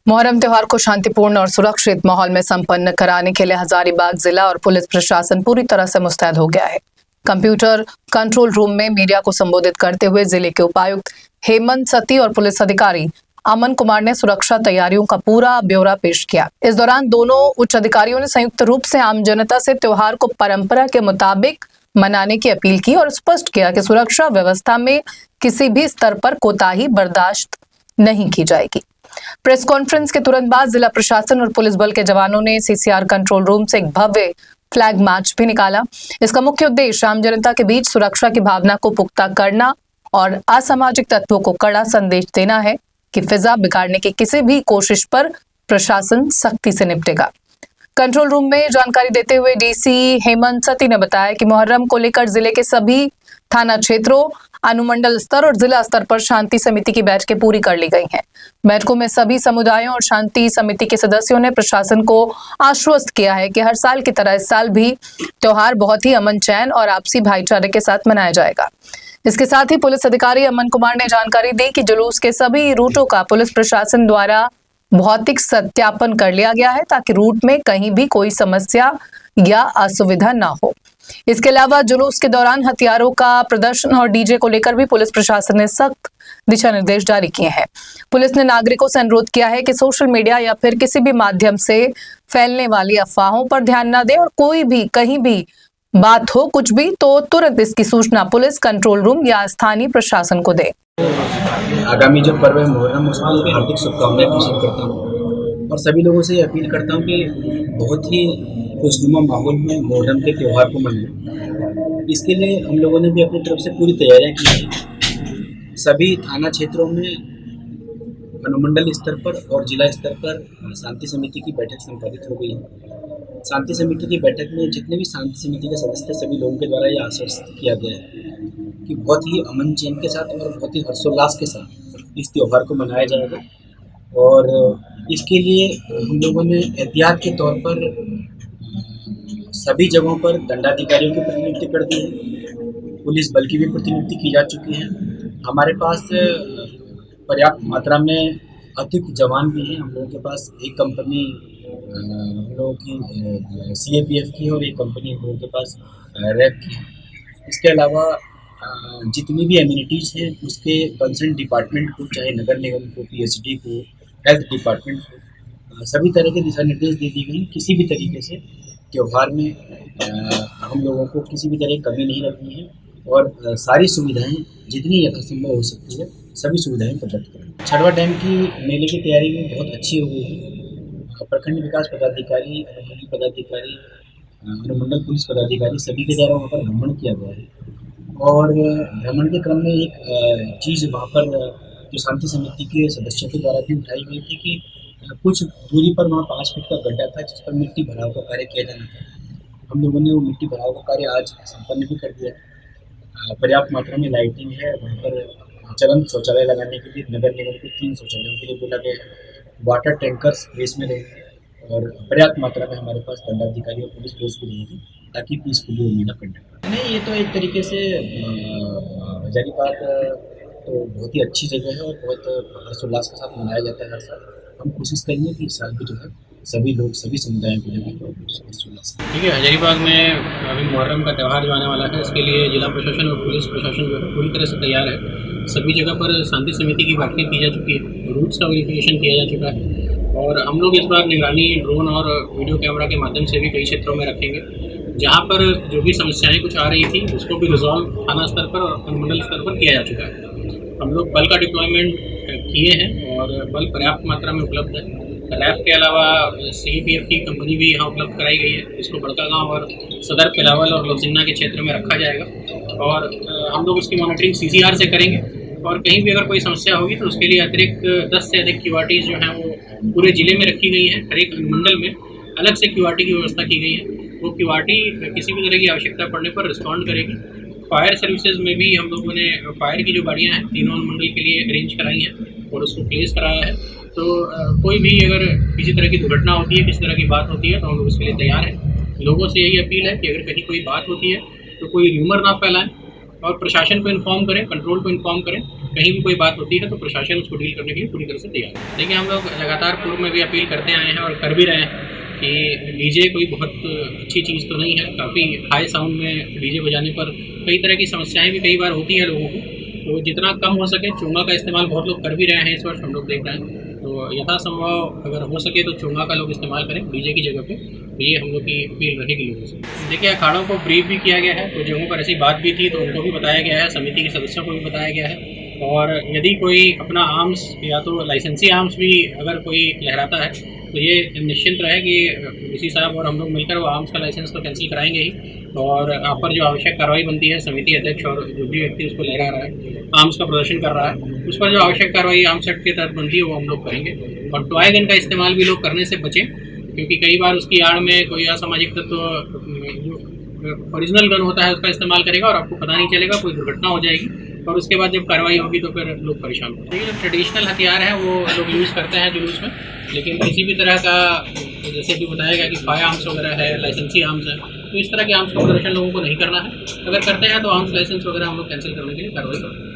मुहर्रम त्योहार को शांतिपूर्ण और सुरक्षित माहौल में संपन्न कराने के लिए हजारीबाग जिला और पुलिस प्रशासन पूरी तरह से मुस्तैद हो गया है। कंप्यूटर कंट्रोल रूम में मीडिया को संबोधित करते हुए जिले के उपायुक्त हेमंत सती और पुलिस अधिकारी अमन कुमार ने सुरक्षा तैयारियों का पूरा ब्यौरा पेश किया। इस दौरान दोनों उच्च अधिकारियों ने संयुक्त रूप से आम जनता से त्योहार को परंपरा के मुताबिक मनाने की अपील की और स्पष्ट किया कि सुरक्षा व्यवस्था में किसी भी स्तर पर कोताही बर्दाश्त नहीं की जाएगी। प्रेस कॉन्फ्रेंस के तुरंत बाद जिला प्रशासन और पुलिस बल के जवानों ने सीसीआर कंट्रोल रूम से एक भव्य फ्लैग मार्च भी निकाला। इसका मुख्य उद्देश्य आम जनता के बीच सुरक्षा की भावना को पुख्ता करना और असामाजिक तत्वों को कड़ा संदेश देना है कि फिजा बिगाड़ने की किसी भी कोशिश पर प्रशासन सख्ती से निपटेगा। कंट्रोल रूम में जानकारी देते हुए डीसी हेमंत सती ने बताया कि मुहर्रम को लेकर जिले के सभी थाना क्षेत्रों, अनुमंडल स्तर और जिला स्तर पर शांति समिति की बैठकें पूरी कर ली गई हैं। बैठकों में सभी समुदायों और शांति समिति के सदस्यों ने प्रशासन को आश्वस्त किया है कि हर साल की तरह इस साल भी त्योहार बहुत ही अमन चैन और आपसी भाईचारे के साथ मनाया जाएगा। इसके साथ ही पुलिस अधिकारी अमन कुमार ने जानकारी दी कि जुलूस के सभी रूटों का पुलिस प्रशासन द्वारा भौतिक सत्यापन कर लिया गया है ताकि रूट में कहीं भी कोई समस्या या असुविधा ना हो। इसके अलावा जुलूस के दौरान हथियारों का प्रदर्शन और डीजे को लेकर भी पुलिस प्रशासन ने सख्त दिशा निर्देश जारी किए हैं। पुलिस ने नागरिकों से अनुरोध किया है कि सोशल मीडिया या फिर किसी भी माध्यम से फैलने वाली अफवाहों पर ध्यान न दें और कोई भी कहीं भी बात हो कुछ भी तो तुरंत इसकी सूचना पुलिस कंट्रोल रूम या स्थानीय प्रशासन को दे। आगामी जो पर्व है मुहर्रम, उसकी हार्दिक शुभकामनाएं पेश करता हूँ और सभी लोगों से अपील करता हूँ कि बहुत ही खुशनुमा माहौल में मुहर्रम के त्यौहार को मनाएं। इसके लिए हम लोगों ने भी अपनी तरफ से पूरी तैयारियां की हैं। सभी थाना क्षेत्रों में अनुमंडल स्तर पर और जिला स्तर पर शांति समिति की बैठक संपादित हो गई है। शांति समिति की बैठक में जितने भी शांति समिति के सदस्य सभी लोगों के द्वारा यह आश्वस्त किया गया है कि बहुत ही अमन चैन के साथ और बहुत ही हर्षोल्लास के साथ इस त्यौहार को मनाया जाएगा। और इसके लिए हम लोगों ने एहतियात के तौर पर सभी जगहों पर दंडाधिकारियों की प्रतिनियुक्ति कर दी है। पुलिस बल की भी प्रतिनियुक्ति की जा चुकी है। हमारे पास पर्याप्त मात्रा में अधिक जवान भी हैं। हम लोगों के पास एक कंपनी हम लोगों की CAPF की है और एक कंपनी हम लोगों के पास रैप की है। इसके अलावा जितनी भी एम्यूनिटीज़ हैं उसके कंसर्न डिपार्टमेंट को, चाहे नगर निगम को, PSD को, हेल्थ डिपार्टमेंट को, सभी तरह के दिशा निर्देश दे दी गई। किसी भी तरीके से त्यौहार में हम लोगों को किसी भी तरह की कमी नहीं रखनी है और सारी सुविधाएं जितनी यथासंभव हो सकती है सभी सुविधाएं प्रदत्त करें। छड़वा डैम की मेले की तैयारी भी बहुत अच्छी हो गई है। प्रखंड विकास पदाधिकारी, अनुमंडल पदाधिकारी, अनुमंडल पुलिस पदाधिकारी सभी के द्वारा वहाँ पर भ्रमण किया गया है और भ्रमण के क्रम में एक चीज़ वहाँ पर जो शांति समिति के सदस्यों के द्वारा भी उठाई गई थी कि कुछ दूरी पर वहाँ 5 फीट का गड्ढा था जिस पर मिट्टी भराव का कार्य किया जाना था। हम लोगों ने वो मिट्टी भराव का कार्य आज संपन्न भी कर दिया। पर्याप्त मात्रा में लाइटिंग है। वहाँ पर चलंत शौचालय लगाने के लिए नगर निगम को 3 शौचालयों के लिए बोला गया है। वाटर टैंकर्स प्लेस में रहेंगे और पर्याप्त मात्रा में हमारे पास दंडाधिकारी और पुलिस फोर्स भी रहेगी ताकि पीसफुली वो मेला कंडक्ट नहीं। ये तो एक तरीके से हजारीबाग तो बहुत ही अच्छी जगह है और बहुत हर्षोल्लास के साथ मनाया जाता है हर साल। हम कोशिश करेंगे कि इस साल भी जो है सभी लोग, सभी समुदायों को जो है हर्षोल्लास। ठीक है, हजारीबाग में अभी मुहर्रम का त्यौहार जो आने वाला है इसके लिए जिला प्रशासन और पुलिस प्रशासन जो है पूरी तरह से तैयार है। सभी जगह पर शांति समिति की बैठकें की जा चुकी है, रूट्स का वेरिफिकेशन किया जा चुका है और हम लोग इस बार निगरानी ड्रोन और वीडियो कैमरा के माध्यम से भी कई क्षेत्रों में रखेंगे। जहाँ पर जो भी समस्याएं कुछ आ रही थी उसको भी रिजॉल्व थाना स्तर पर और अनुमंडल स्तर पर किया जा चुका है। हम लोग बल का डिप्लॉयमेंट किए हैं और बल पर्याप्त मात्रा में उपलब्ध है। रैप के अलावा CAPF की कंपनी भी यहाँ उपलब्ध कराई गई है। इसको बड़कागांव और सदर, पिलावल और लोसिन्ना के क्षेत्र में रखा जाएगा और हम लोग उसकी मॉनिटरिंग CCR से करेंगे और कहीं भी अगर कोई समस्या होगी तो उसके लिए अतिरिक्त 10 से अधिक QRTs जो हैं वो पूरे ज़िले में रखी गई हैं। हर एक अनुमंडल में अलग से QRT की व्यवस्था की गई है। वो QRT किसी भी तरह की आवश्यकता पड़ने पर रिस्पॉन्ड करेगी। फायर सर्विसेज में भी हम लोगों ने फायर की जो गाड़ियाँ हैं तीनों अनुमंडल के लिए अरेंज कराई हैं और उसको प्लेस कराया है। तो कोई भी अगर किसी तरह की दुर्घटना होती है, किसी तरह की बात होती है तो हम लोग उसके लिए तैयार हैं। लोगों से यही अपील है कि अगर कहीं कोई बात होती है तो कोई र्यूमर ना फैलाएं और प्रशासन को इन्फॉर्म करें, कंट्रोल को इन्फॉर्म करें। कहीं भी कोई बात होती है तो प्रशासन उसको डील करने के लिए पूरी तरह से तैयार है। देखिए, हम लोग लगातार पूर्व में भी अपील करते आए हैं और कर भी रहे हैं कि डीजे कोई बहुत अच्छी चीज़ तो नहीं है। काफ़ी हाई साउंड में डीजे बजाने पर कई तरह की समस्याएं भी कई बार होती है लोगों को, तो जितना कम हो सके चोंगा का इस्तेमाल बहुत लोग कर भी रहे हैं इस वर्ष, हम लोग देख रहे हैं। तो यथासंभव अगर हो सके तो चोंगा का लोग इस्तेमाल करें डीजे की जगह पे, तो ये हम लोग की अपील रहेगी लोगों से। देखिए, अखाड़ों को ब्रीफ भी किया गया है, तो जगहों पर ऐसी बात भी थी तो उनको भी बताया गया है, समिति के सदस्यों को भी बताया गया है। और यदि कोई अपना आर्म्स या तो लाइसेंसी आर्म्स भी अगर कोई लहराता है तो ये निश्चिंत रहे कि डीसी साहब और हम लोग मिलकर वो आर्म्स का लाइसेंस तो कैंसिल कराएंगे ही, और आप पर जो आवश्यक कार्रवाई बनती है, समिति अध्यक्ष और जो भी व्यक्ति उसको लहरा रहा है, आर्म्स का प्रदर्शन कर रहा है, उस पर जो आवश्यक कार्रवाई आर्म्स एक्ट के तहत बनती है वो हम लोग करेंगे। और टॉय गन का इस्तेमाल भी लोग करने से बचें, क्योंकि कई बार उसकी आड़ में कोई असामाजिक तत्व जो ओरिजिनल गन होता है उसका इस्तेमाल करेगा और आपको पता नहीं चलेगा, कोई दुर्घटना हो जाएगी और उसके बाद जब कार्रवाई होगी तो फिर लोग परेशान होंगे। जो ट्रेडिशनल हथियार हैं वो लोग यूज़ करते हैं जुलूस में, लेकिन किसी भी तरह का, जैसे भी बताया गया कि फायर आर्म्स वगैरह है, लाइसेंसी आर्म्स है, तो इस तरह के आर्म्स का प्रदर्शन लोगों को नहीं करना है। अगर करते हैं तो आर्म्स लाइसेंस वगैरह हम लोग कैंसिल करने के लिए कार्रवाई करेंगे।